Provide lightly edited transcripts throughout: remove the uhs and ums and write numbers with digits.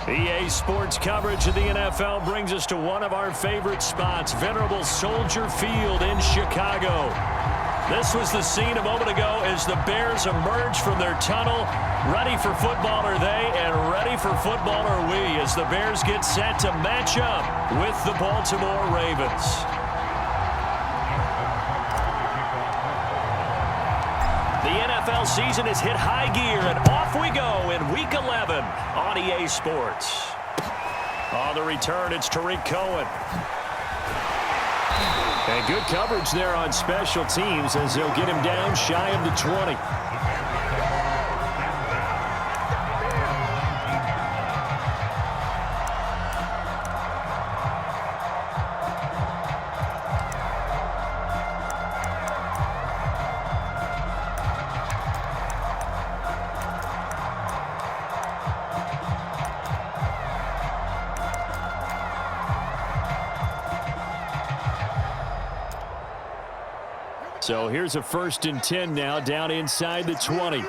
EA Sports coverage of the NFL brings us to one of our favorite spots, venerable Soldier Field in Chicago. This was the scene a moment ago as the Bears emerge from their tunnel. Ready for football are they, and ready for football are we as the Bears get set to match up with the Baltimore Ravens. The NFL season has hit high gear, and off we go in Week 11 on EA Sports. On the return, it's Tariq Cohen. And good coverage there on special teams as they'll get him down shy of the 20. So here's a 1st and 10 now down inside the 20.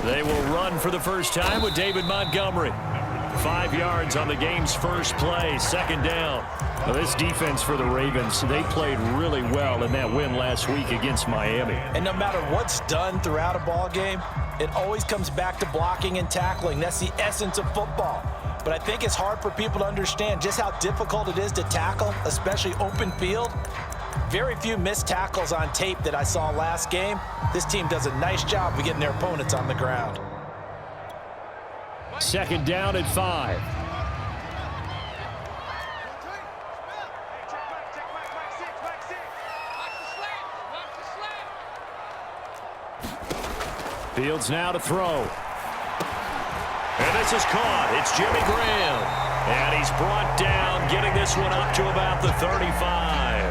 They will run for the first time with David Montgomery. 5 yards on the game's first play, 2nd down. Well, this defense for the Ravens, they played really well in that win last week against Miami. And no matter what's done throughout a ball game, it always comes back to blocking and tackling. That's the essence of football. But I think it's hard for people to understand just how difficult it is to tackle, especially open field. Very few missed tackles on tape that I saw last game. This team does a nice job of getting their opponents on the ground. 2nd down at 5. Fields now to throw. And this is caught. It's Jimmy Graham. And he's brought down, getting this one up to about the 35.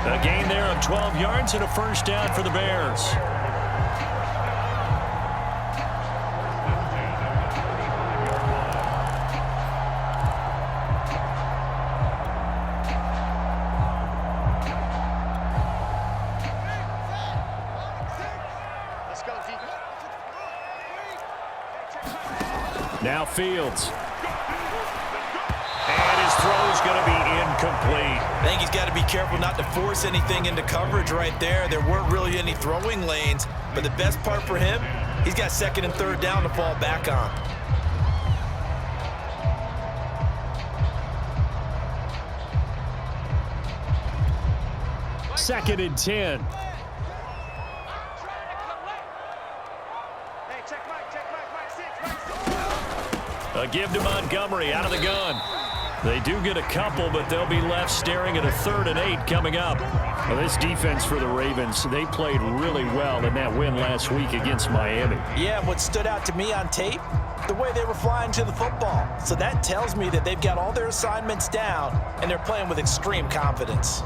A gain there of 12 yards and a 1st down for the Bears. Now Fields. And his throw is going to be incomplete. I think he's got to be careful not to force anything into coverage right there. There weren't really any throwing lanes, but the best part for him, he's got 2nd and 3rd down to fall back on. Second and 10. A give to Montgomery out of the gun. They do get a couple, but they'll be left staring at a 3rd and 8 coming up. Well, this defense for the Ravens, they played really well in that win last week against Miami. Yeah, what stood out to me on tape, the way they were flying to the football. So that tells me that they've got all their assignments down, and they're playing with extreme confidence.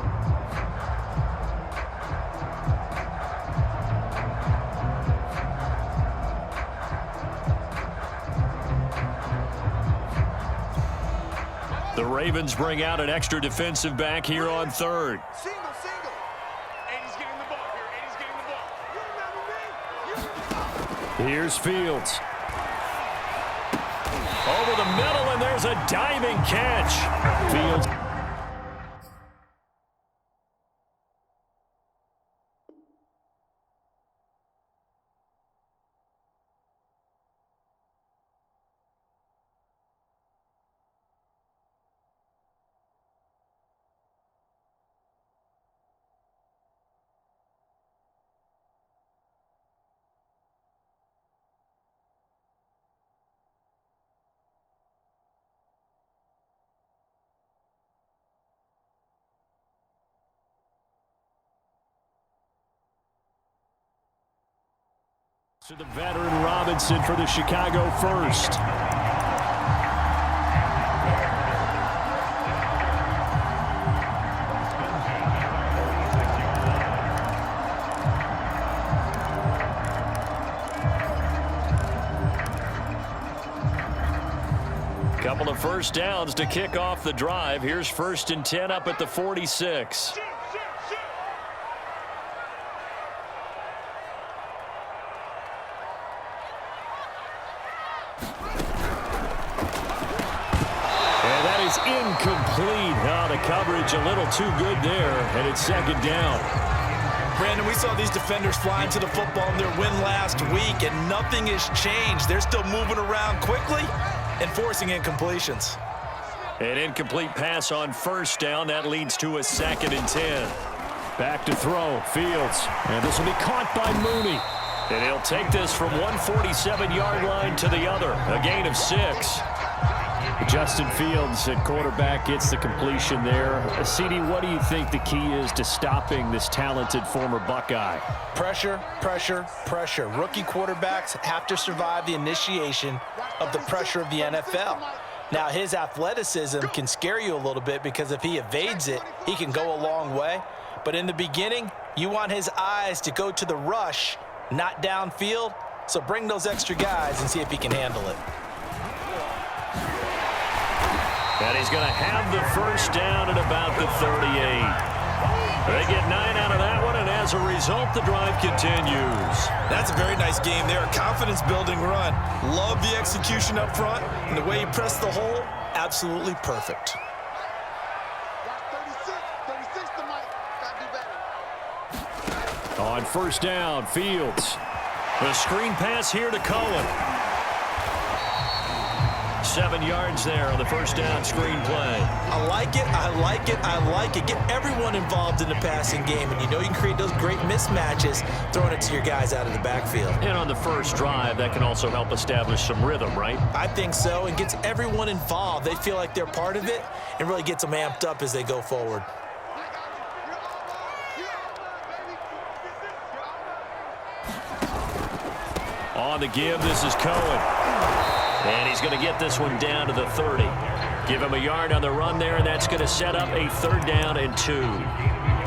The Ravens bring out an extra defensive back here on 3rd. Single. And he's getting the ball here. Here's Fields. Over the middle, and there's a diving catch. Fields. To the veteran Robinson for the Chicago first. Couple of first downs to kick off the drive. Here's 1st and 10 up at the 46. And that is incomplete. Oh, the coverage a little too good there, and it's 2nd down. Brandon, we saw these defenders flying to the football in their win last week, and nothing has changed. They're still moving around quickly and forcing incompletions. An incomplete pass on 1st down. That leads to a 2nd and 10. Back to throw, Fields. And this will be caught by Mooney. And he'll take this from 147-yard line to the other. A gain of 6. Justin Fields at quarterback gets the completion there. CD, what do you think the key is to stopping this talented former Buckeye? Pressure, pressure, pressure. Rookie quarterbacks have to survive the initiation of the pressure of the NFL. Now, his athleticism can scare you a little bit because if he evades it, he can go a long way. But in the beginning, you want his eyes to go to the rush, not downfield. So bring those extra guys and see if he can handle it. And he's going to have the 1st down at about the 38. They get 9 out of that one, and as a result, the drive continues. That's a very nice game there. A confidence-building run. Love the execution up front, and the way he pressed the hole, absolutely perfect. 36 to Mike. Gotta do better. On 1st down, Fields. The screen pass here to Cohen. 7 yards there on the 1st down screen play. I like it, I like it, I like it. Get everyone involved in the passing game, and you know you can create those great mismatches throwing it to your guys out of the backfield. And on the first drive, that can also help establish some rhythm, right? I think so, and gets everyone involved. They feel like they're part of it, and really gets them amped up as they go forward. On the give, this is Cohen. And he's going to get this one down to the 30. Give him a yard on the run there, and that's going to set up a 3rd down and 2.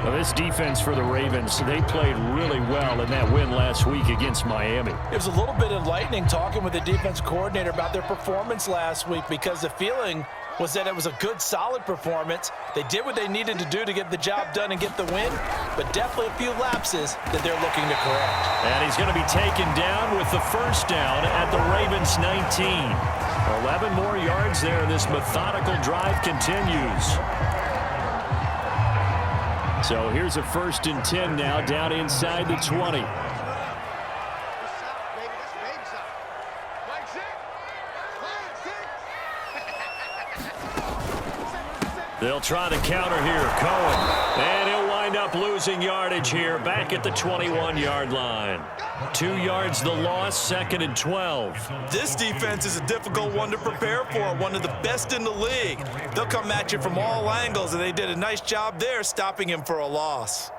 Well, this defense for the Ravens, they played really well in that win last week against Miami. It was a little bit enlightening talking with the defense coordinator about their performance last week because the feeling was that it was a good, solid performance. They did what they needed to do to get the job done and get the win, but definitely a few lapses that they're looking to correct. And he's going to be taken down with the 1st down at the Ravens 19. 11 more yards there, and this methodical drive continues. So here's a 1st and 10 now down inside the 20. They'll try the counter here. Cohen. And he'll wind up losing yardage here back at the 21-yard line. 2 yards the loss, 2nd and 12. This defense is a difficult one to prepare for, one of the best in the league. They'll come at you from all angles, and they did a nice job there stopping him for a loss.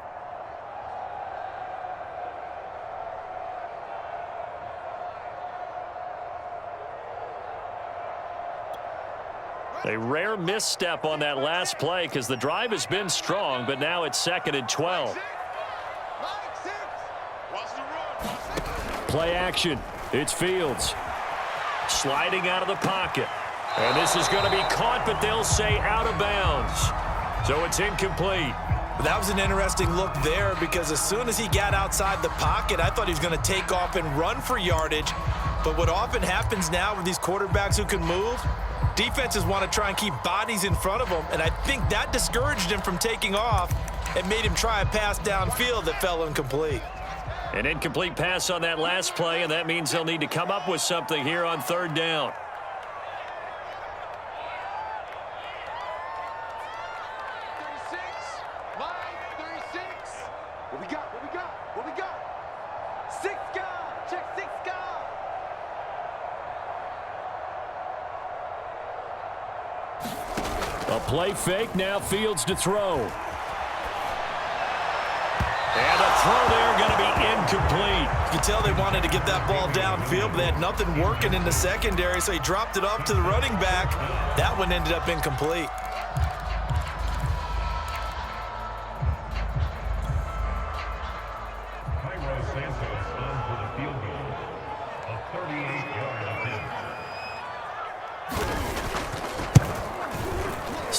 A rare misstep on that last play because the drive has been strong, but now it's 2nd and 12. Play action. It's Fields. Sliding out of the pocket. And this is going to be caught, but they'll say out of bounds. So it's incomplete. That was an interesting look there because as soon as he got outside the pocket, I thought he was going to take off and run for yardage. But what often happens now with these quarterbacks who can move, defenses want to try and keep bodies in front of them, and I think that discouraged him from taking off and made him try a pass downfield that fell incomplete. An incomplete pass on that last play, and that means they'll need to come up with something here on 3rd down. What we got? 6 guard. Check 6 guard. A play fake, now Fields to throw. And the throw there going to be incomplete. You can tell they wanted to get that ball downfield, but they had nothing working in the secondary, so he dropped it off to the running back. That one ended up incomplete.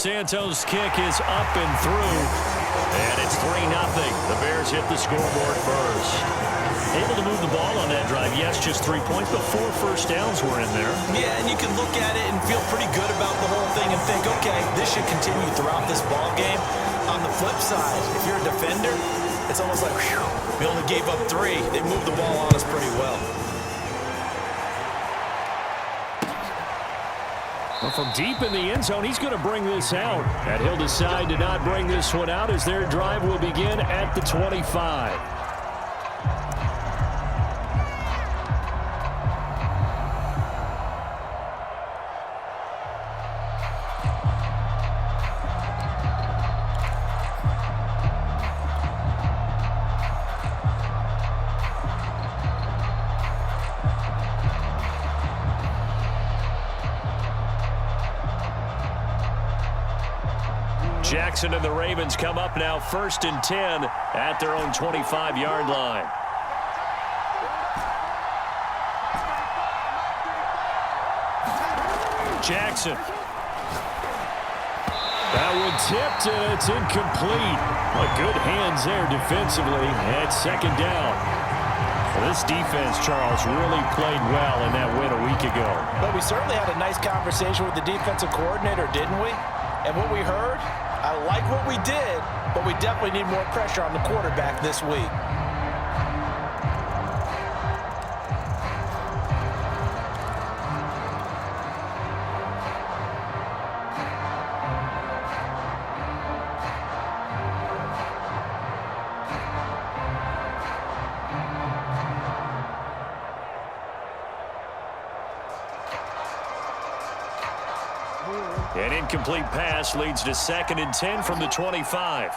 Santos' kick is up and through, and it's 3-0. The Bears hit the scoreboard first. Able to move the ball on that drive. Yes, just 3 points, but 4 first downs were in there. Yeah, and you can look at it and feel pretty good about the whole thing and think, okay, this should continue throughout this ball game. On the flip side, if you're a defender, it's almost like, whew, we only gave up 3. They moved the ball on us pretty well. Well, from deep in the end zone, he's going to bring this out. And he'll decide to not bring this one out as their drive will begin at the 25. Jackson and the Ravens come up now 1st and 10 at their own 25-yard line. Jackson. That one tipped, and it's incomplete. But good hands there defensively at 2nd down. Well, this defense, Charles, really played well in that win a week ago. But we certainly had a nice conversation with the defensive coordinator, didn't we? And what we heard, I like what we did, but we definitely need more pressure on the quarterback this week. An incomplete pass leads to 2nd and 10 from the 25.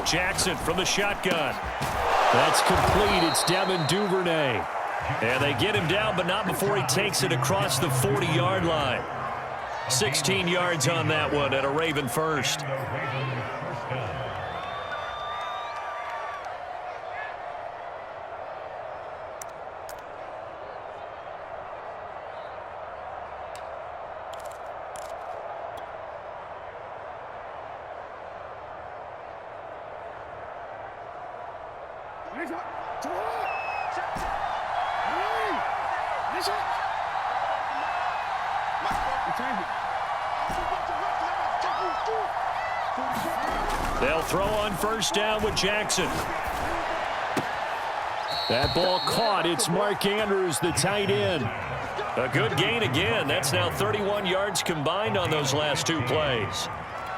Jackson from the shotgun. That's complete. It's Devin Duvernay. And they get him down, but not before he takes it across the 40-yard line. 16 yards on that one at a Raven first. They'll throw on 1st down with Jackson. That ball caught. It's Mark Andrews, the tight end. A good gain again. That's now 31 yards combined on those last 2 plays.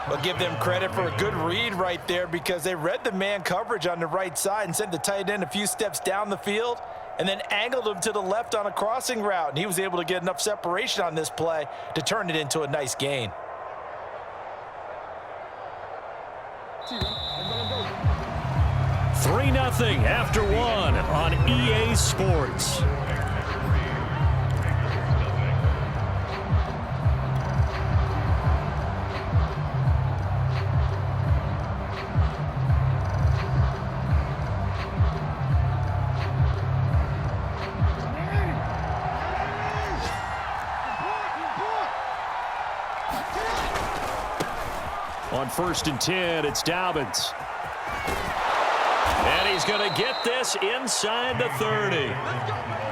We'll give them credit for a good read right there because they read the man coverage on the right side and sent the tight end a few steps down the field and then angled him to the left on a crossing route. And he was able to get enough separation on this play to turn it into a nice gain. 3-0 after 1 on EA Sports. On 1st and 10, it's Dobbins. And he's going to get this inside the 30.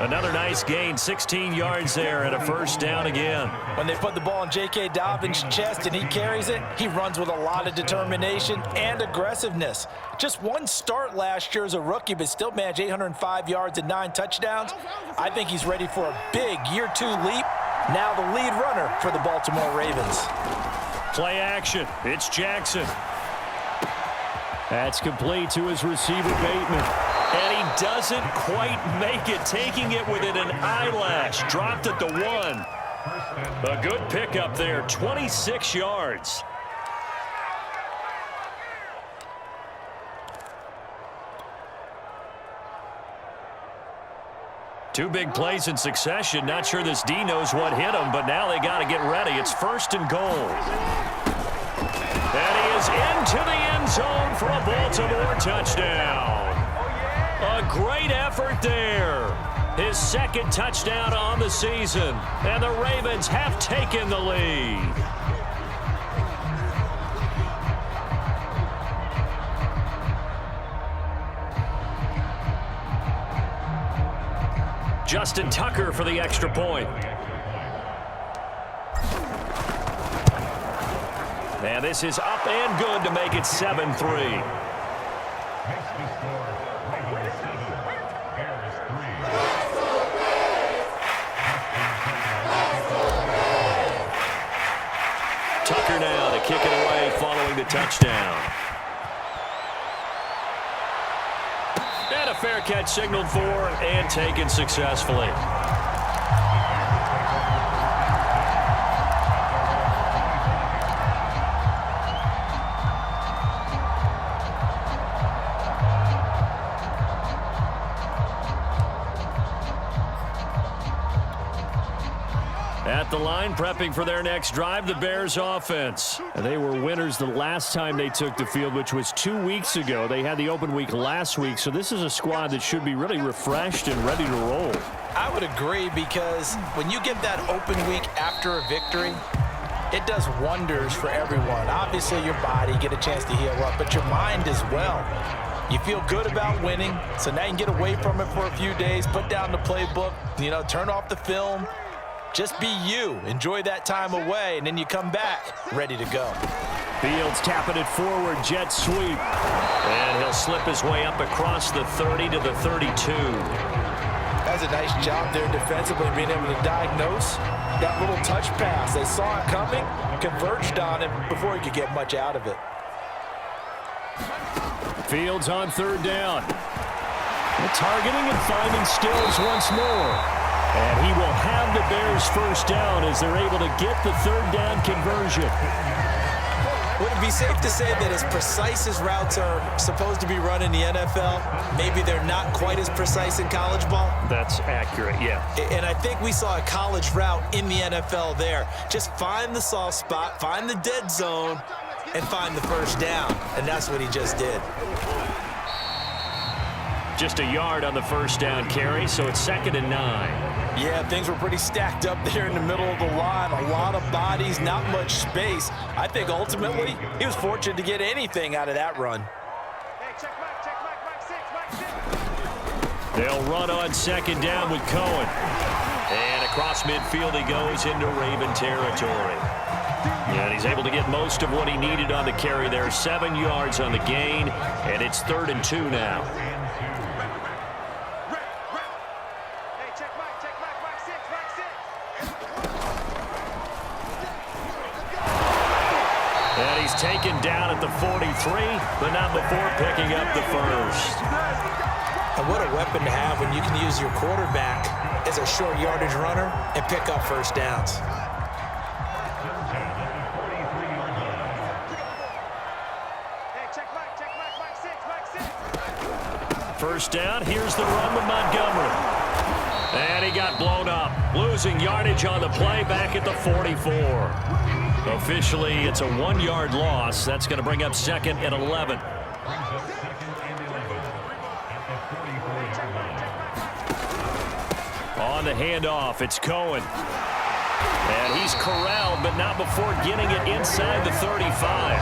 Another nice gain, 16 yards there and a 1st down again. When they put the ball in J.K. Dobbins' chest and he carries it, he runs with a lot of determination and aggressiveness. Just 1 start last year as a rookie, but still managed 805 yards and 9 touchdowns. I think he's ready for a big year 2 leap. Now the lead runner for the Baltimore Ravens. Play action. It's Jackson. That's complete to his receiver, Bateman. And he doesn't quite make it, taking it within an eyelash. Dropped at the 1. A good pickup there, 26 yards. Two big plays in succession. Not sure this D knows what hit him, but now they got to get ready. It's 1st and goal. And he goes into the end zone for a Baltimore touchdown. A great effort there. His second touchdown on the season. And the Ravens have taken the lead. Justin Tucker for the extra point. And this is up and good to make it 7-3. Tucker now to kick it away following the touchdown. And a fair catch signaled for and taken successfully. At the line, prepping for their next drive, the Bears offense. And they were winners the last time they took the field, which was 2 weeks ago. They had the open week last week, so this is a squad that should be really refreshed and ready to roll. I would agree, because when you get that open week after a victory, it does wonders for everyone. Obviously, your body, get a chance to heal up, but your mind as well. You feel good about winning, so now you can get away from it for a few days, put down the playbook, turn off the film. Just be you. Enjoy that time away, and then you come back ready to go. Fields tapping it forward, jet sweep. And he'll slip his way up across the 30 to the 32. That's a nice job there defensively, being able to diagnose that little touch pass. They saw it coming, converged on him before he could get much out of it. Fields on third down. Targeting and finding Stills once more. And he will have the Bears first down as they're able to get the third down conversion. Would it be safe to say that as precise as routes are supposed to be run in the NFL, maybe they're not quite as precise in college ball? That's accurate, yeah. And I think we saw a college route in the NFL there. Just find the soft spot, find the dead zone, and find the first down. And that's what he just did. Just a yard on the first down carry, so it's 2nd and 9. Yeah, things were pretty stacked up there in the middle of the line. A lot of bodies, not much space. I think ultimately he was fortunate to get anything out of that run. Hey, check Mike 6. They'll run on 2nd down with Cohen. And across midfield he goes into Raven territory. And he's able to get most of what he needed on the carry there. 7 yards on the gain, and it's 3rd and 2 now. And he's taken down at the 43, but not before picking up the first. And what a weapon to have when you can use your quarterback as a short yardage runner and pick up first downs. First down, here's the run with Montgomery. And he got blown up, losing yardage on the play back at the 44. Officially, it's a 1-yard loss. That's going to bring up 2nd and 11. On the handoff, it's Cohen. And he's corralled, but not before getting it inside the 35.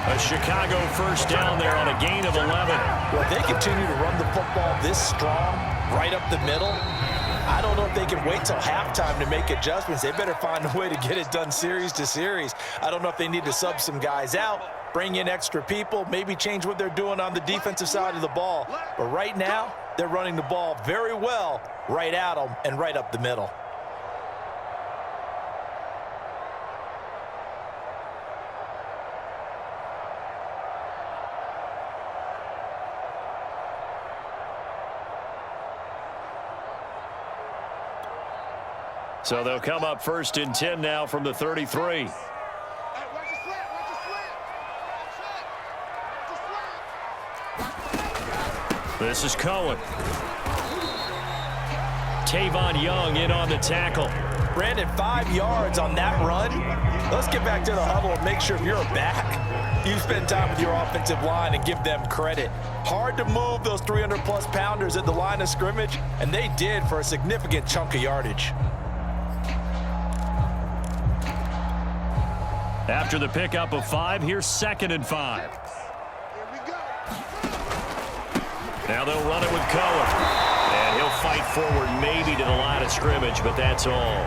A Chicago first down there on a gain of 11. Well, if they continue to run the football this strong, right up the middle, I don't know if they can wait till halftime to make adjustments. They better find a way to get it done series to series. I don't know if they need to sub some guys out, bring in extra people, maybe change what they're doing on the defensive side of the ball. But right now, they're running the ball very well right at them and right up the middle. So they'll come up 1st and 10 now from the 33. This is Cohen. Tavon Young in on the tackle. Brandon, 5 yards on that run. Let's get back to the huddle and make sure if you're a back, you spend time with your offensive line and give them credit. Hard to move those 300-plus pounders at the line of scrimmage, and they did for a significant chunk of yardage. After the pickup of 5, here's 2nd and 5. Now they'll run it with Cohen. And he'll fight forward maybe to the line of scrimmage, but that's all.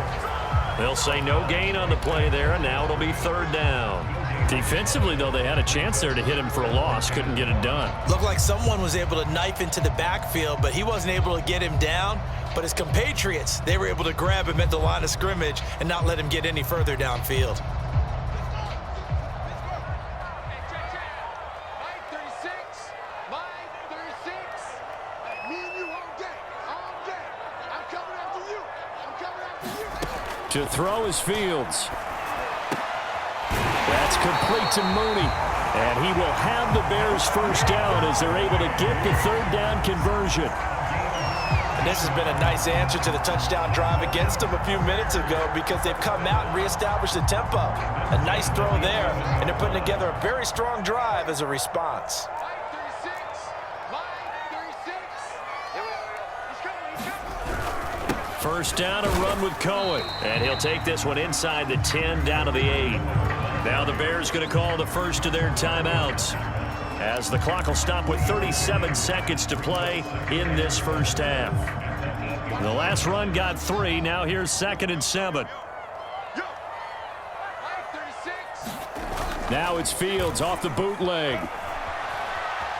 They'll say no gain on the play there, and now it'll be 3rd down. Defensively, though, they had a chance there to hit him for a loss. Couldn't get it done. Looked like someone was able to knife into the backfield, but he wasn't able to get him down. But his compatriots, they were able to grab him at the line of scrimmage and not let him get any further downfield. To throw is Fields. That's complete to Mooney. And he will have the Bears first down as they're able to get the 3rd down conversion. And this has been a nice answer to the touchdown drive against them a few minutes ago because they've come out and reestablished the tempo. A nice throw there, and they're putting together a very strong drive as a response. First down, a run with Cohen. And he'll take this one inside the 10, down to the 8. Now the Bears going to call the first of their timeouts as the clock will stop with 37 seconds to play in this first half. The last run got 3. Now here's 2nd and 7. Now it's Fields off the bootleg.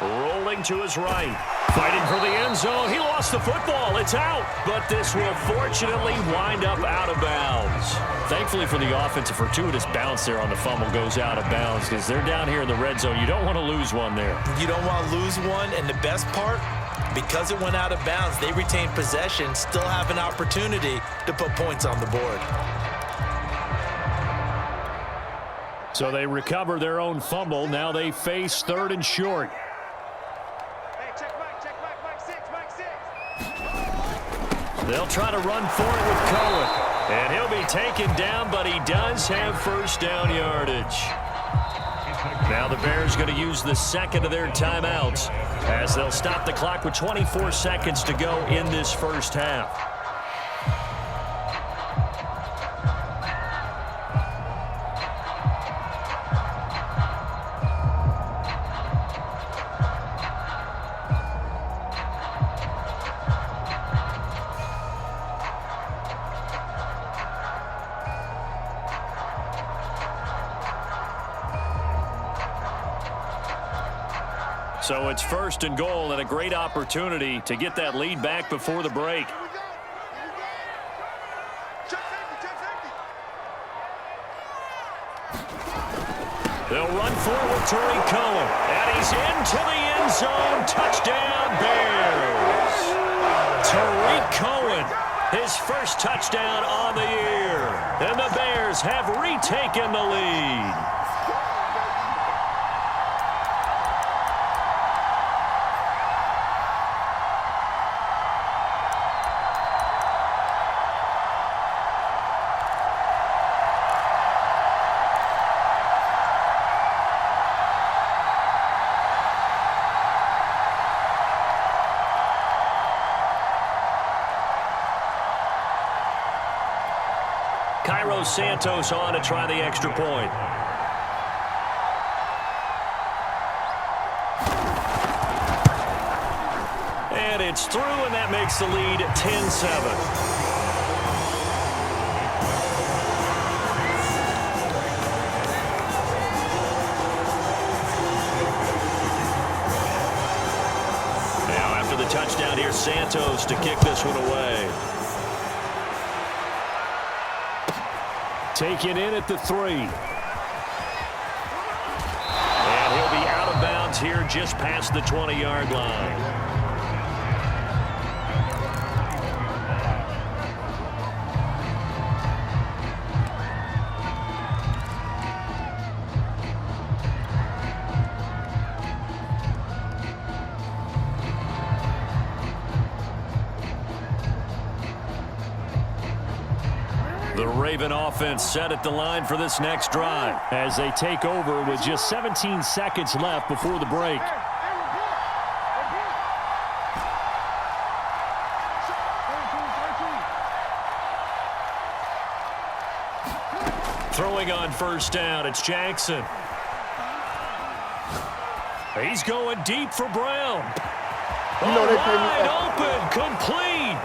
Rolling to his right. Fighting for the end zone. He lost the football. It's out. But this will fortunately wind up out of bounds. Thankfully for the offense, a fortuitous bounce there on the fumble goes out of bounds because they're down here in the red zone. You don't want to lose one there. You don't want to lose one. And the best part, because it went out of bounds, they retain possession, still have an opportunity to put points on the board. So they recover their own fumble. Now they face 3rd and short. They'll try to run for it with Cohen. And he'll be taken down, but he does have first down yardage. Now the Bears going to use the 2nd of their timeouts as they'll stop the clock with 24 seconds to go in this first half. So it's 1st and goal and a great opportunity to get that lead back before the break. They'll run forward, Tariq Cohen. And he's into the end zone. Touchdown, Bears. Tariq Cohen, his first touchdown on the year. And the Bears have retaken the lead. Cairo Santos on to try the extra point. And it's through, and that makes the lead 10-7. Touchdown here, Santos to kick this one away. Taken in at the 3. And he'll be out of bounds here just past the 20-yard line. The Raven offense set at the line for this next drive as they take over with just 17 seconds left before the break. Throwing on first down, it's Jackson. He's going deep for Brown. You know they pay me Wide extra. open, complete.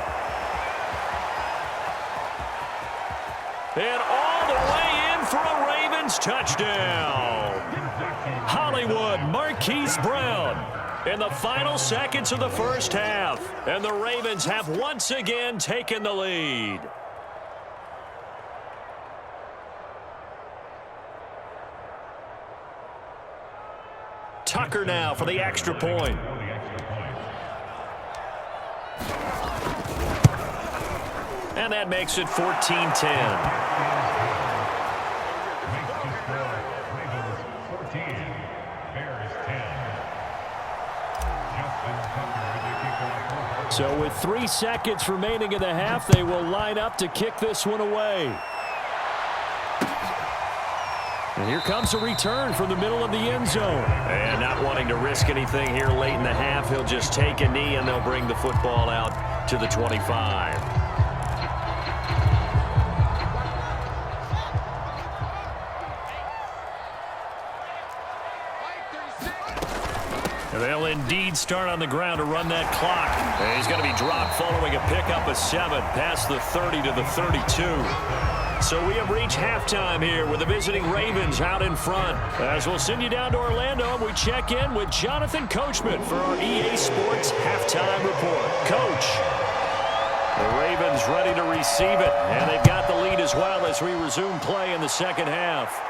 And all the way in for a Ravens touchdown. Hollywood Marquise Brown in the final seconds of the first half. And the Ravens have once again taken the lead. Tucker now for the extra point. And that makes it 14-10. So with 3 seconds remaining in the half, they will line up to kick this one away. And here comes a return from the middle of the end zone. And not wanting to risk anything here late in the half, he'll just take a knee and they'll bring the football out to the 25. And they'll indeed start on the ground to run that clock. And he's going to be dropped following a pickup of 7 past the 30 to the 32. So we have reached halftime here with the visiting Ravens out in front. As we'll send you down to Orlando, we check in with Jonathan Coachman for our EA Sports Halftime Report. Coach, the Ravens ready to receive it, and they've got the lead as well as we resume play in the second half.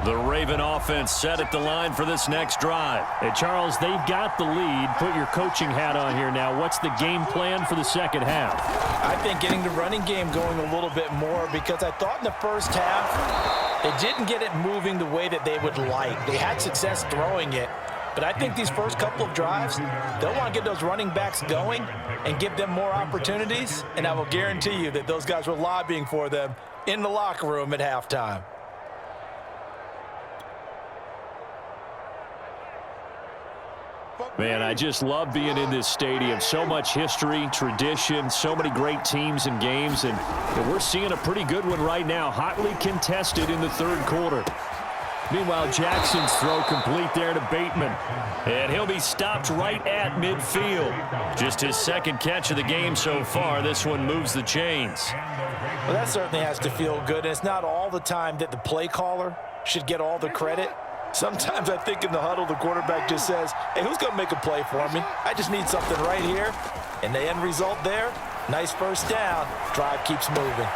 The Raven offense set at the line for this next drive. And Charles, they've got the lead. Put your coaching hat on here now. What's the game plan for the second half? I think getting the running game going a little bit more, because I thought in the first half they didn't get it moving the way that they would like. They had success throwing it, but I think these first couple of drives, they'll want to get those running backs going and give them more opportunities, and I will guarantee you that those guys were lobbying for them in the locker room at halftime. Man, I just love being in this stadium. So much history, tradition, so many great teams and games, and we're seeing a pretty good one right now, hotly contested in the third quarter. Meanwhile, Jackson's throw complete there to Bateman, and he'll be stopped right at midfield. Just his second catch of the game so far. This one moves the chains. Well, that certainly has to feel good, and it's not all the time that the play caller should get all the credit. Sometimes I think in the huddle, the quarterback just says, hey, who's going to make a play for me? I just need something right here. And the end result there, nice first down. Drive keeps moving.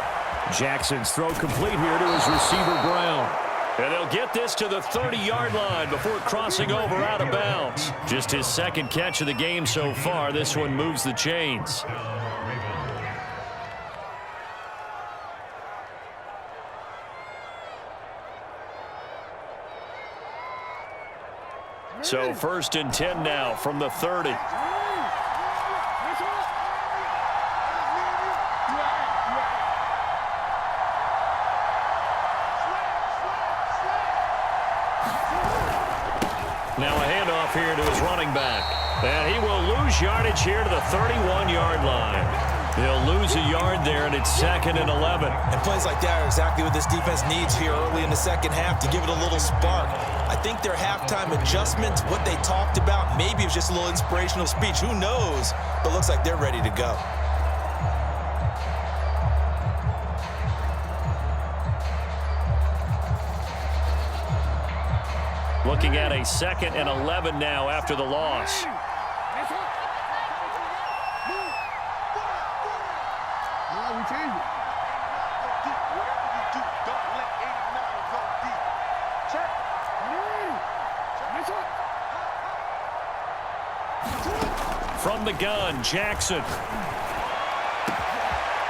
Jackson's throw complete here to his receiver, Brown. And they'll get this to the 30-yard line before crossing over out of bounds. Just his second catch of the game so far. This one moves the chains. So 1st and 10 now from the 30. Now a handoff here to his running back. And he will lose yardage here to the 31-yard line. He'll lose a yard there, and it's 2nd and 11. And plays like that are exactly what this defense needs here early in the second half to give it a little spark. I think their halftime adjustments, what they talked about, maybe it was just a little inspirational speech. Who knows? But looks like they're ready to go. Looking at a 2nd and 11 now after the loss. From the the gun. Jackson.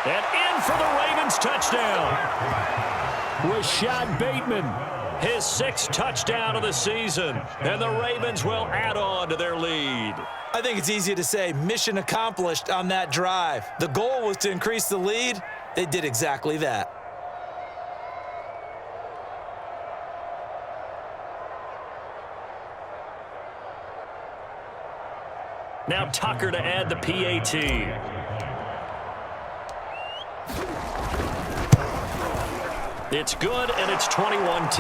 And in for the Ravens touchdown. Rashad Bateman, his 6th touchdown of the season. And the Ravens will add on to their lead. I think it's easy to say mission accomplished on that drive. The goal was to increase the lead. They did exactly that. Now Tucker to add the PAT. It's good, and it's 21-10.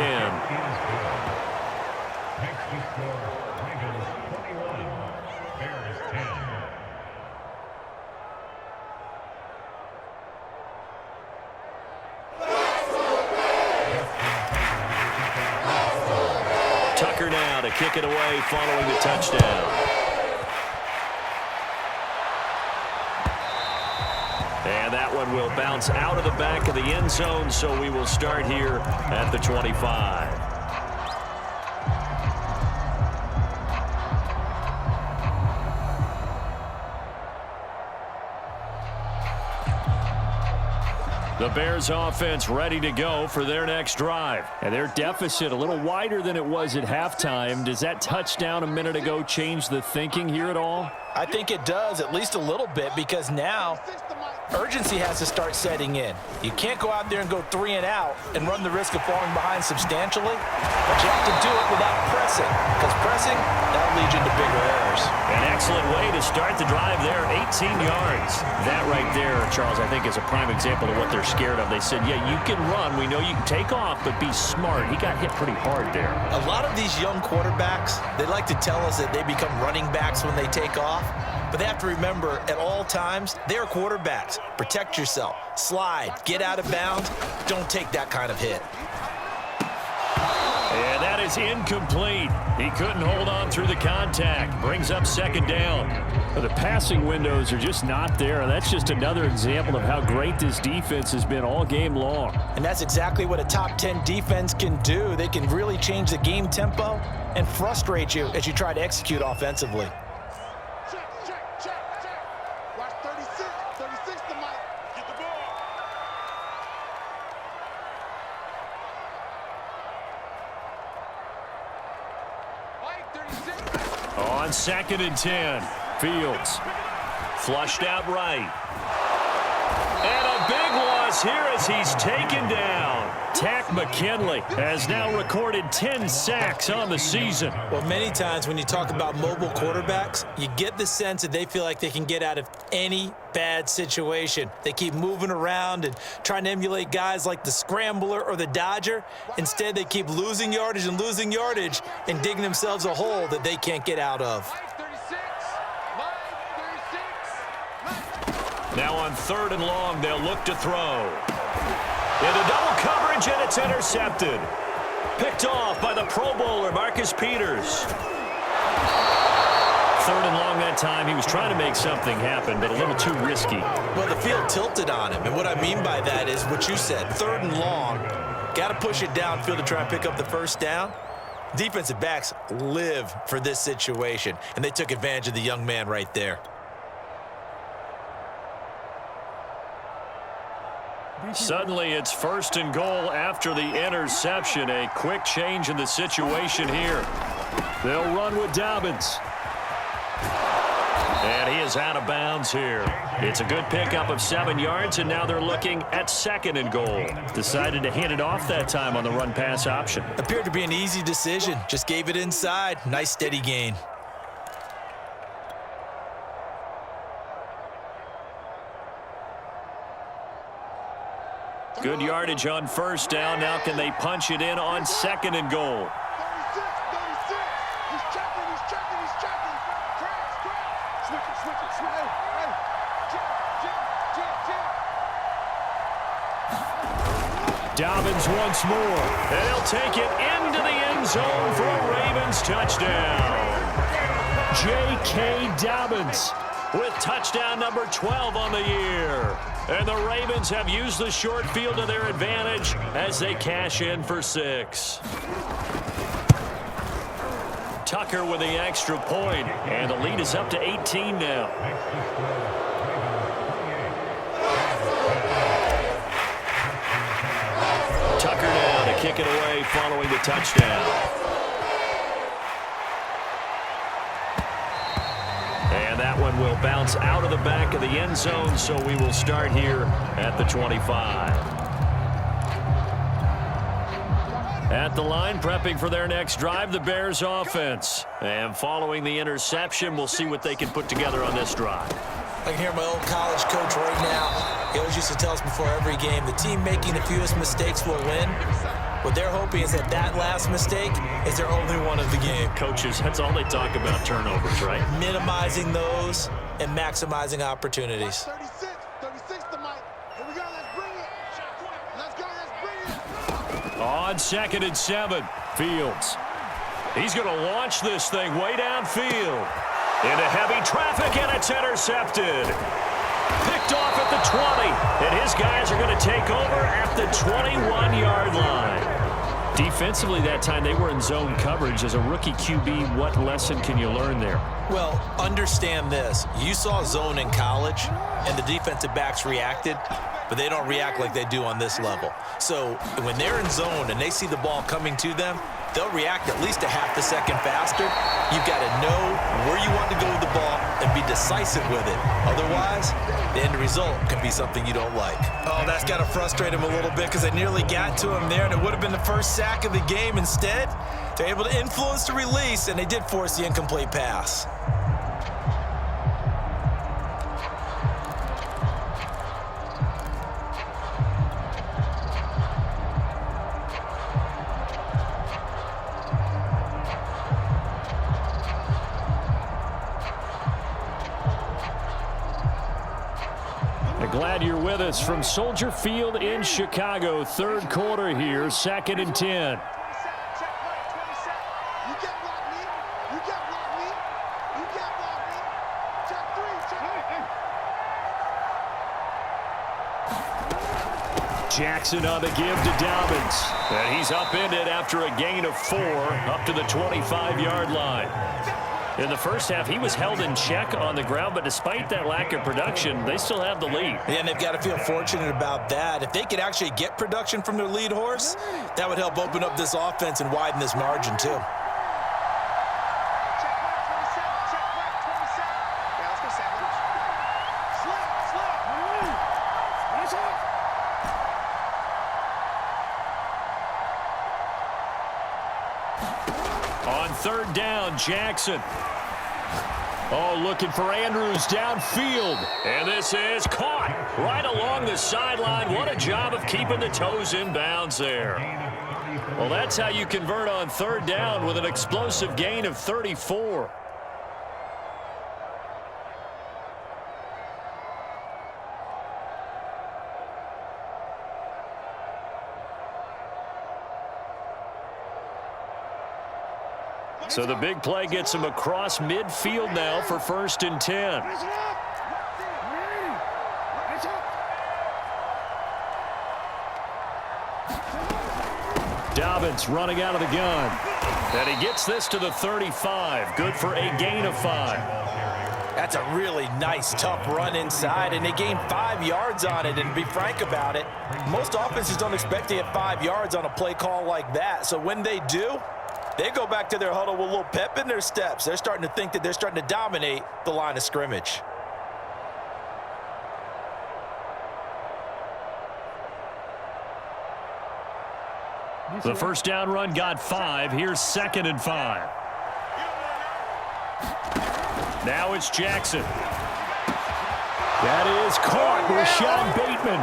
Tucker now to kick it away following the touchdown. And that one will bounce out of the back of the end zone, so we will start here at the 25. The Bears offense ready to go for their next drive. And their deficit a little wider than it was at halftime. Does that touchdown a minute ago change the thinking here at all? I think it does, at least a little bit, because now urgency has to start setting in. You can't go out there and go 3 and out and run the risk of falling behind substantially, but you have to do it without pressing, because pressing, that'll lead you into bigger errors. An excellent way to start the drive there, 18 yards. That right there, Charles, I think is a prime example of what they're scared of. They said, yeah, you can run. We know you can take off, but be smart. He got hit pretty hard there. A lot of these young quarterbacks, they like to tell us that they become running backs when they take off. But they have to remember, at all times, they're quarterbacks. Protect yourself. Slide. Get out of bounds. Don't take that kind of hit. And that is incomplete. He couldn't hold on through the contact. Brings up 2nd down. The passing windows are just not there. That's just another example of how great this defense has been all game long. And that's exactly what a top 10 defense can do. They can really change the game tempo and frustrate you as you try to execute offensively. On 2nd and 10, Fields flushed out right. And a big loss here as he's taken down. Takk McKinley has now recorded 10 sacks on the season. Well, many times when you talk about mobile quarterbacks, you get the sense that they feel like they can get out of any bad situation. They keep moving around and trying to emulate guys like the Scrambler or the Dodger. Instead, they keep losing yardage and digging themselves a hole that they can't get out of. Now on 3rd and long, they'll look to throw. Into double coverage, and it's intercepted. Picked off by the Pro Bowler, Marcus Peters. 3rd and long that time. He was trying to make something happen, but a little too risky. Well, the field tilted on him, and what I mean by that is what you said, 3rd and long. Got to push it downfield to try and pick up the 1st down. Defensive backs live for this situation, and they took advantage of the young man right there. Suddenly, it's 1st and goal after the interception. A quick change in the situation here. They'll run with Dobbins. And he is out of bounds here. It's a good pickup of 7 yards, and now they're looking at 2nd and goal. Decided to hand it off that time on the run-pass option. Appeared to be an easy decision. Just gave it inside. Nice, steady gain. Good yardage on 1st down. Now can they punch it in on 2nd and goal? 36. He's checking. Switch it. Hey. Jam. Dobbins once more. And he'll take it into the end zone for a Ravens touchdown. J.K. Dobbins with touchdown number 12 on the year. And the Ravens have used the short field to their advantage as they cash in for 6. Tucker with the extra point, and the lead is up to 18 now. Tucker now to kick it away following the touchdown. And that one will bounce out of the back of the end zone, so we will start here at the 25. At the line, prepping for their next drive, the Bears offense. And following the interception, we'll see what they can put together on this drive. I can hear my old college coach right now. He always used to tell us before every game, the team making the fewest mistakes will win. What they're hoping is that last mistake is their only one of the game. Coaches, that's all they talk about, turnovers, right? Minimizing those and maximizing opportunities. 36 to Mike. Here we go, let's bring it. Let's go, let's bring it. On 2nd and 7, Fields. He's going to launch this thing way downfield. Into heavy traffic, and it's intercepted. Picked off at the 20, and his guys are going to take over at the 21-yard line. Defensively that time, they were in zone coverage. As a rookie QB, what lesson can you learn there? Well, understand this. You saw zone in college, and the defensive backs reacted, but they don't react like they do on this level. So when they're in zone and they see the ball coming to them, they'll react at least a half a second faster. You've got to know where you want to go with the ball and be decisive with it. Otherwise, the end result can be something you don't like. Oh, that's got to frustrate him a little bit because they nearly got to him there, and it would have been the first sack of the game. Instead, they're able to influence the release, and they did force the incomplete pass. Glad you're with us from Soldier Field in Chicago. Third quarter here, 2nd and 10. 27, check right, 27. You can't block me. You can't block me. You can't block me. Check 3, check. Jackson on the give to Dobbins. And he's upended after a gain of 4 up to the 25-yard line. In the first half, he was held in check on the ground, but despite that lack of production, they still have the lead. Yeah, and they've got to feel fortunate about that. If they could actually get production from their lead horse, that would help open up this offense and widen this margin, too. Check right, 27. Check right, 27. Yeah, let's go, Savage. Slip. Finish up. On 3rd down, Jackson. Oh, looking for Andrews downfield. And this is caught right along the sideline. What a job of keeping the toes in bounds there. Well, that's how you convert on 3rd down with an explosive gain of 34. So the big play gets him across midfield now for 1st and 10. Dobbins running out of the gun. And he gets this to the 35. Good for a gain of 5. That's a really nice, tough run inside, and they gained 5 yards on it. And to be frank about it, most offenses don't expect to get 5 yards on a play call like that. So when they do, they go back to their huddle with a little pep in their steps. They're starting to think that they're starting to dominate the line of scrimmage. The first down run got 5. Here's 2nd and 5. Now it's Jackson. That is caught. Rashad Bateman.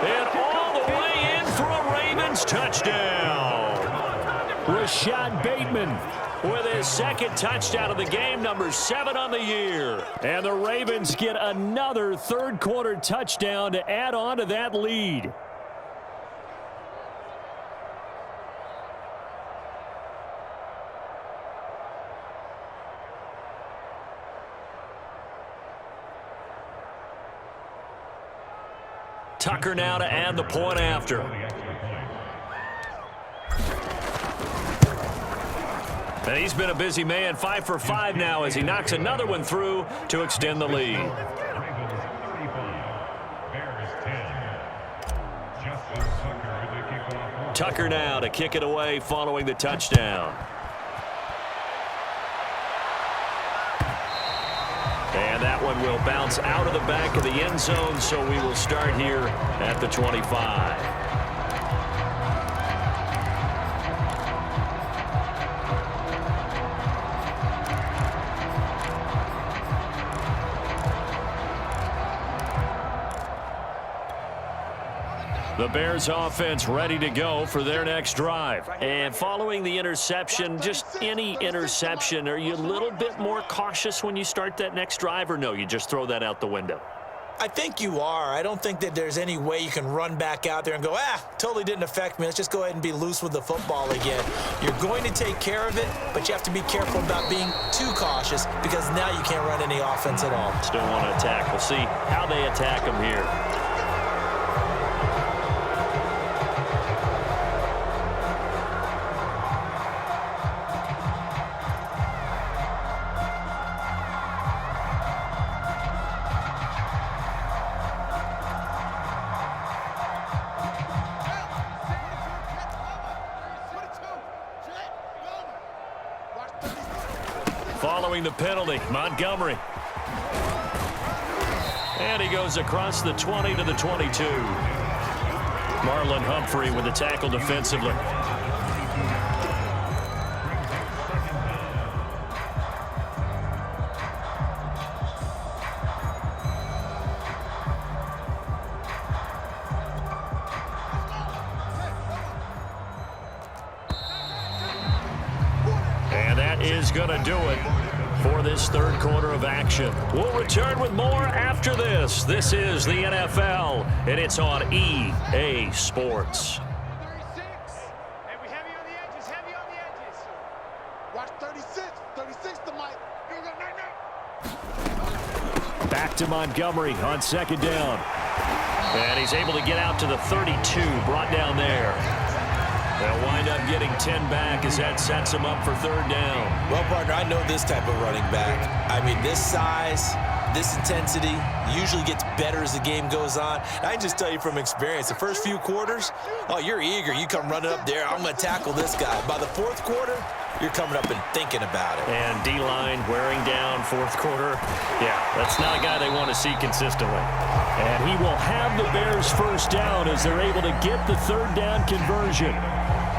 And all the way in for a Ravens touchdown. Rashad Bateman with his 2nd touchdown of the game, number 7 on the year. And the Ravens get another 3rd quarter touchdown to add on to that lead. Tucker now to add the point after. And he's been a busy man, 5 for 5 now as he knocks another one through to extend the lead. Tucker now to kick it away following the touchdown. And that one will bounce out of the back of the end zone, so we will start here at the 25. The Bears offense ready to go for their next drive. And following the interception, just any interception, are you a little bit more cautious when you start that next drive, or no, you just throw that out the window? I think you are. I don't think that there's any way you can run back out there and go, totally didn't affect me. Let's just go ahead and be loose with the football again. You're going to take care of it, but you have to be careful about being too cautious because now you can't run any offense at all. Still want to attack. We'll see how they attack them here. Following the penalty, Montgomery. And he goes across the 20 to the 22. Marlon Humphrey with the tackle defensively. And that is going to do it for this third quarter of action. We'll return with more after this. This is the NFL, and it's on EA Sports. 36. And we heavy on the edges, heavy on the edges. Watch 36. 36 to Mike. Here we go, night. Back to Montgomery on second down. And he's able to get out to the 32, brought down there. They'll wind up getting 10 back as that sets him up for third down. Well, partner, I know this type of running back. I mean, this size, this intensity usually gets better as the game goes on. And I can just tell you from experience, the first few quarters, you're eager. You come running up there, I'm going to tackle this guy. By the fourth quarter, you're coming up and thinking about it. And D-line wearing down fourth quarter. Yeah, that's not a guy they want to see consistently. And he will have the Bears first down as they're able to get the third down conversion.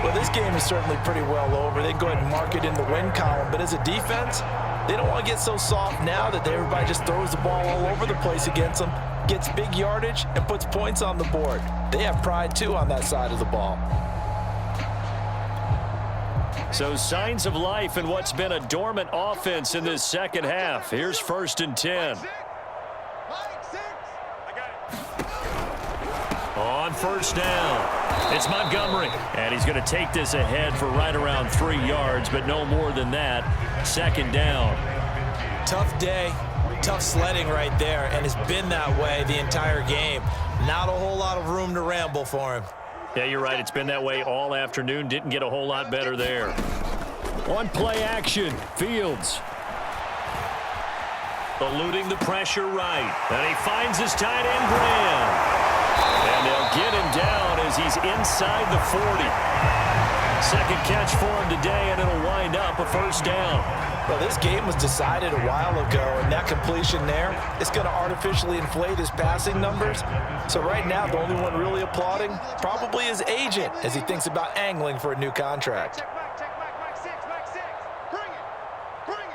Well, this game is certainly pretty well over. They can go ahead and mark it in the win column. But as a defense, they don't want to get so soft now that everybody just throws the ball all over the place against them, gets big yardage, and puts points on the board. They have pride, too, on that side of the ball. So signs of life in what's been a dormant offense in this second half. Here's 1st and 10. On first down, it's Montgomery. And he's going to take this ahead for right around 3 yards, but no more than that. Second down. Tough day, tough sledding right there, and it's been that way the entire game. Not a whole lot of room to ramble for him. Yeah, you're right. It's been that way all afternoon. Didn't get a whole lot better there. On play action, Fields. Eluding the pressure right. And he finds his tight end, Graham. And they'll get him down as he's inside the 40. Second catch for him today, and it'll wind up a first down. Well, this game was decided a while ago, and that completion there is going to artificially inflate his passing numbers. So right now, the only one really applauding probably his agent as he thinks about angling for a new contract. Check back, Mike 6, Mike 6. Bring it, bring it.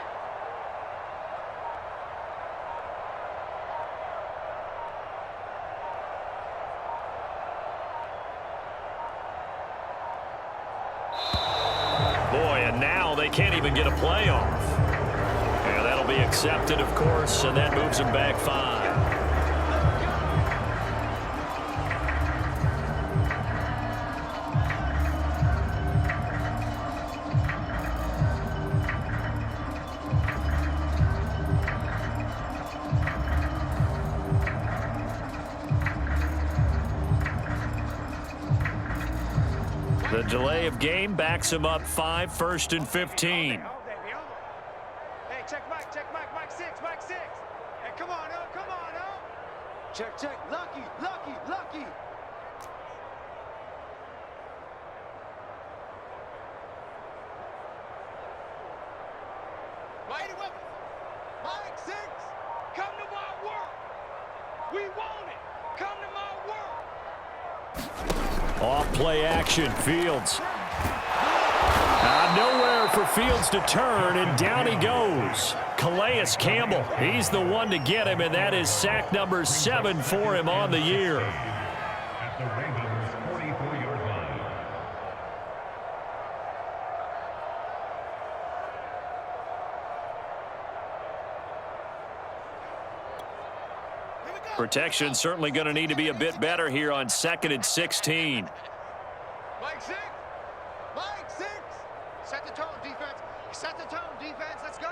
Boy, and now they can't even get a playoff. And that'll be accepted, of course, and that moves them back 5. The delay of game backs him up 5, 1st and 15. Hey, check Mike, Mike 6, Mike 6. Hey, come on, come on, Check, lucky. Mighty Weapons, Mike 6, come to my work. We want it. Come to my work. Off play action, Fields. Nowhere for Fields to turn, and down he goes. Calais Campbell, he's the one to get him, and that is sack number 7 for him on the year. At the Ravens' 44-yard line. Protection certainly going to need to be a bit better here on 2nd and 16. Mike 6, Mike 6. Set the tone, defense. Set the tone, defense. Let's go.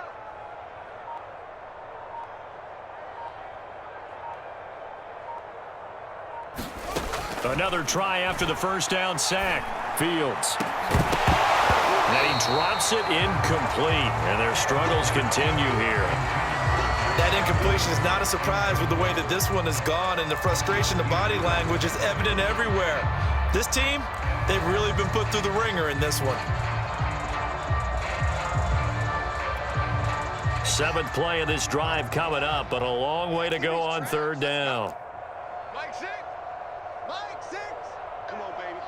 Another try after the first down sack. Fields. And he drops it incomplete, and their struggles continue here. That incompletion is not a surprise with the way that this one has gone, and the frustration, the body language is evident everywhere. This team, they've really been put through the ringer in this one. 7th play of this drive coming up, but a long way to go on 3rd down. Mike 6, Mike 6. Come on, baby.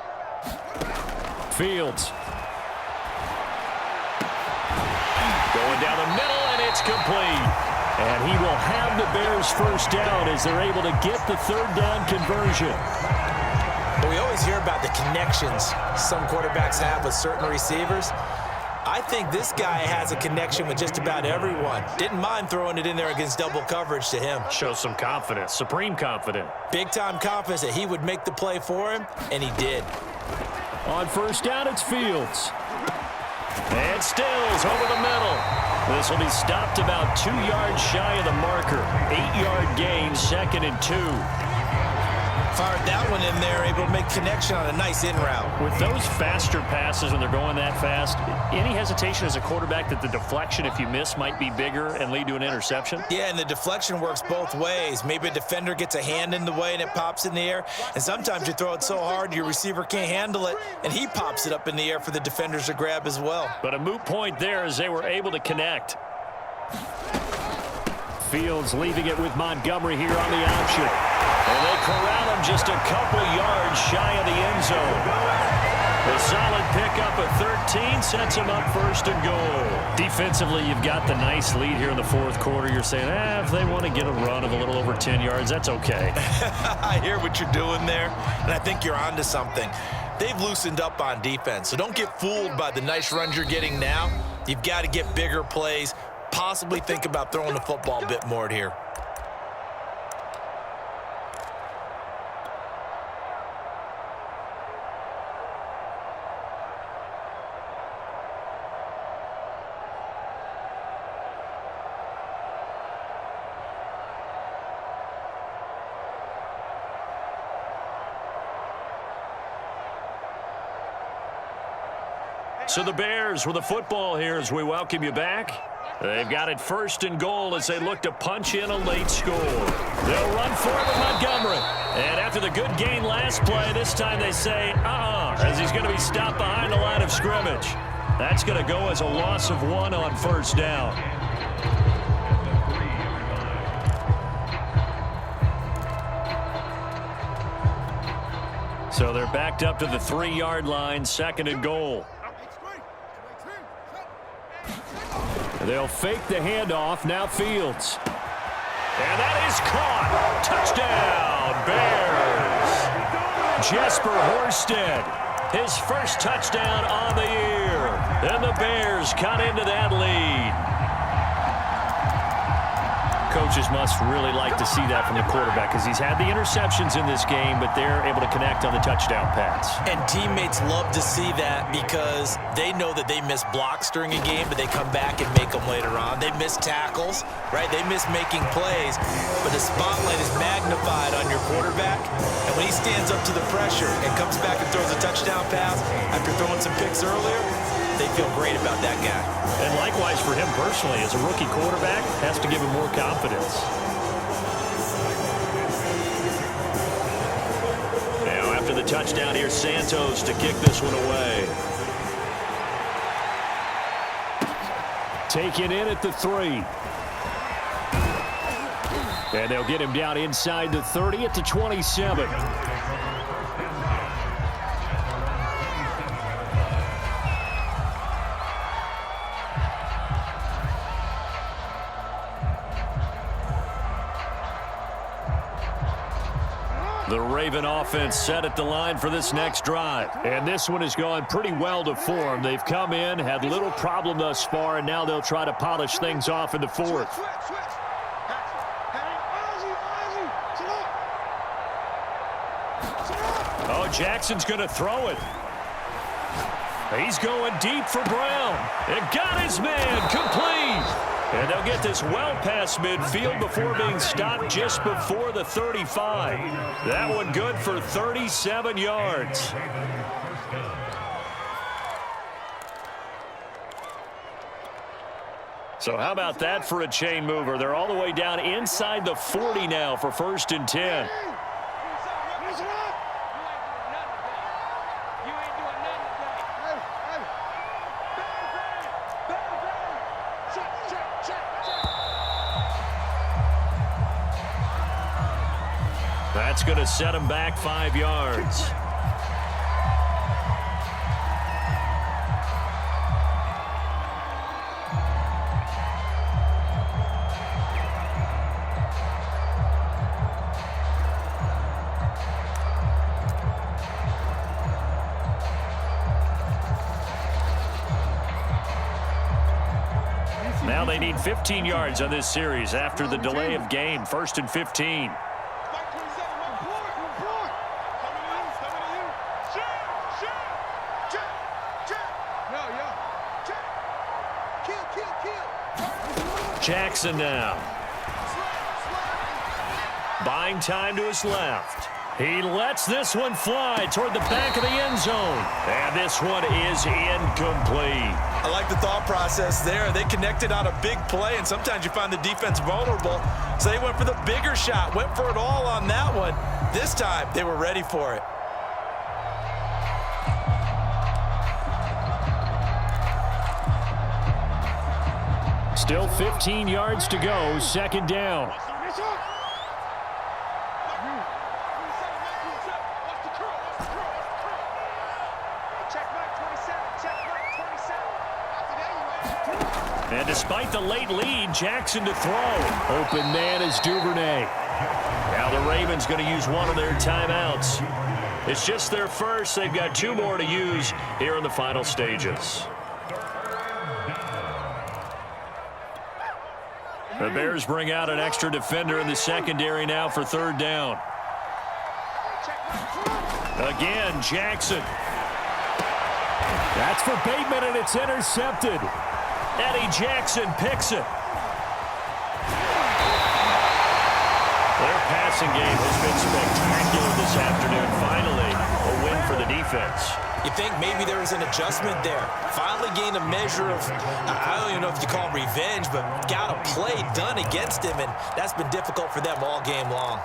Fields. Going down the middle, and it's complete. And he will have the Bears first down as they're able to get the 3rd down conversion. But we always hear about the connections some quarterbacks have with certain receivers. I think this guy has a connection with just about everyone. Didn't mind throwing it in there against double coverage to him. Shows some confidence, supreme confidence. Big-time confidence that he would make the play for him, and he did. On 1st down, it's Fields. And Stills over the middle. This will be stopped about 2 yards shy of the marker. 8-yard gain, 2nd and 2. Fired that one in there, able to make connection on a nice in route. With those faster passes when they're going that fast, any hesitation as a quarterback that the deflection, if you miss, might be bigger and lead to an interception? Yeah, and the deflection works both ways. Maybe a defender gets a hand in the way and it pops in the air. And sometimes you throw it so hard your receiver can't handle it, and he pops it up in the air for the defenders to grab as well. But a moot point there as they were able to connect. Fields leaving it with Montgomery here on the option. And they corral him just a couple yards shy of the end zone. A solid pickup at 13 sets him up 1st and goal. Defensively, you've got the nice lead here in the 4th quarter. You're saying, if they want to get a run of a little over 10 yards, that's okay. I hear what you're doing there, and I think you're onto something. They've loosened up on defense, so don't get fooled by the nice runs you're getting now. You've got to get bigger plays, possibly think about throwing the football a bit more here. So the Bears with the football here as we welcome you back. They've got it 1st and goal as they look to punch in a late score. They'll run for it with Montgomery. And after the good gain last play, this time they say, as he's going to be stopped behind the line of scrimmage. That's going to go as a loss of 1 on 1st down. So they're backed up to the 3-yard line, 2nd and goal. They'll fake the handoff. Now Fields. And that is caught. Touchdown, Bears. Jesper Horsted, his first touchdown on the year. And the Bears cut into that lead. Coaches must really like to see that from the quarterback because he's had the interceptions in this game, but they're able to connect on the touchdown pass. And teammates love to see that because they know that they miss blocks during a game, but they come back and make them later on. They miss tackles, right? They miss making plays, but the spotlight is magnified on your quarterback. And when he stands up to the pressure and comes back and throws a touchdown pass after throwing some picks earlier, they feel great about that guy. And likewise for him personally, as a rookie quarterback, has to give him more confidence. Now after the touchdown, here's Santos to kick this one away. Taken in at the 3. And they'll get him down inside the 30 at the 27. The Raven offense set at the line for this next drive. And this one has gone pretty well to form. They've come in, had little problem thus far, and now they'll try to polish things off in the 4th. Oh, Jackson's going to throw it. He's going deep for Brown. And got his man complete. And they'll get this well past midfield before being stopped just before the 35. That one good for 37 yards. So how about that for a chain mover? They're all the way down inside the 40 now for 1st and 10. That's going to set him back 5 yards. Now they need 15 yards on this series after the delay of game. 1st and 15. Jackson now. Buying time to his left. He lets this one fly toward the back of the end zone. And this one is incomplete. I like the thought process there. They connected on a big play, and sometimes you find the defense vulnerable. So they went for the bigger shot, went for it all on that one. This time, they were ready for it. Still 15 yards to go, 2nd down. And despite the late lead, Jackson to throw. Open man is Duvernay. Now the Ravens going to use one of their timeouts. It's just their first. They've got 2 more to use here in the final stages. The Bears bring out an extra defender in the secondary now for 3rd down. Again, Jackson. That's for Bateman, and it's intercepted. Eddie Jackson picks it. Their passing game has been spectacular this afternoon. Finally, a win for the defense. You think maybe there was an adjustment there. Finally gained a measure of, I don't even know if you call it revenge, but got a play done against him, and that's been difficult for them all game long.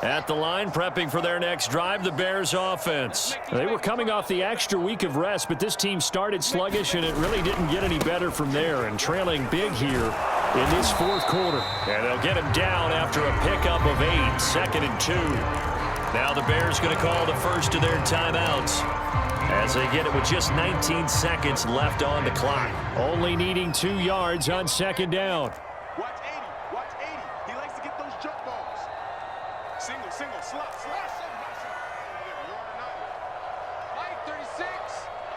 At the line, prepping for their next drive, the Bears offense. They were coming off the extra week of rest, but this team started sluggish, and it really didn't get any better from there, and trailing big here in this 4th quarter. And they'll get him down after a pickup of 8, 2nd and 2. Now the Bears going to call the first of their timeouts as they get it with just 19 seconds left on the clock. Only needing 2 yards on 2nd down. Watch 80. Watch 80. He likes to get those jump balls. Single, slot. Mike 36.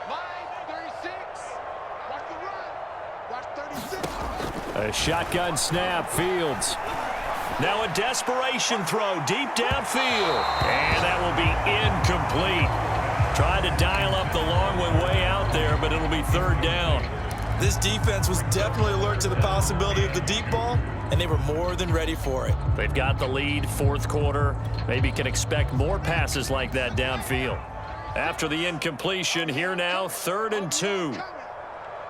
Mike 36. Watch the run. Watch 36. A shotgun snap, Fields. Now a desperation throw deep downfield. And that will be incomplete. Tried to dial up the long one way out there, but it'll be 3rd down. This defense was definitely alert to the possibility of the deep ball, and they were more than ready for it. They've got the lead, fourth quarter. Maybe can expect more passes like that downfield. After the incompletion, here now, 3rd and 2.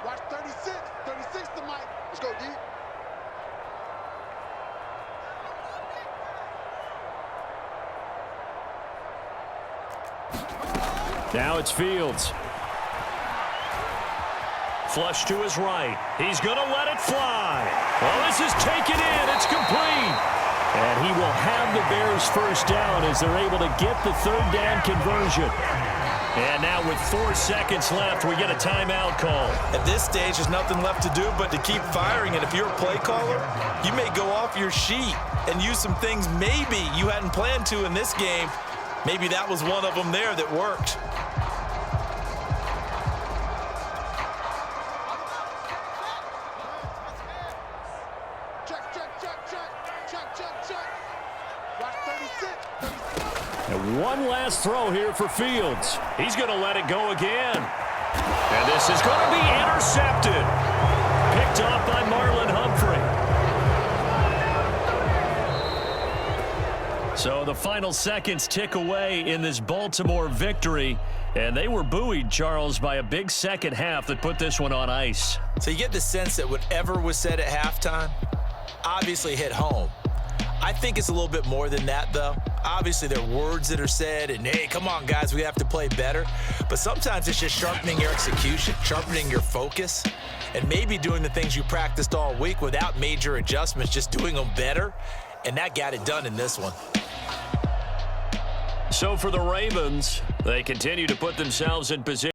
Watch 36. 36 to Mike. Let's go, D. Now it's Fields. Flush to his right. He's going to let it fly. Well, this is taken in. It's complete. And he will have the Bears first down as they're able to get the 3rd down conversion. And now with 4 seconds left, we get a timeout call. At this stage, there's nothing left to do but to keep firing. And if you're a play caller, you may go off your sheet and use some things maybe you hadn't planned to in this game. Maybe that was one of them there that worked. Watch 36. And one last throw here for Fields. He's going to let it go again. And this is going to be intercepted. Picked off by Marlon Humphrey. So the final seconds tick away in this Baltimore victory. And they were buoyed, Charles, by a big second half that put this one on ice. So you get the sense that whatever was said at halftime obviously hit home. I think it's a little bit more than that, though. Obviously, there are words that are said, and, hey, come on, guys, we have to play better. But sometimes it's just sharpening your execution, sharpening your focus, and maybe doing the things you practiced all week without major adjustments, just doing them better. And that got it done in this one. So for the Ravens, they continue to put themselves in position.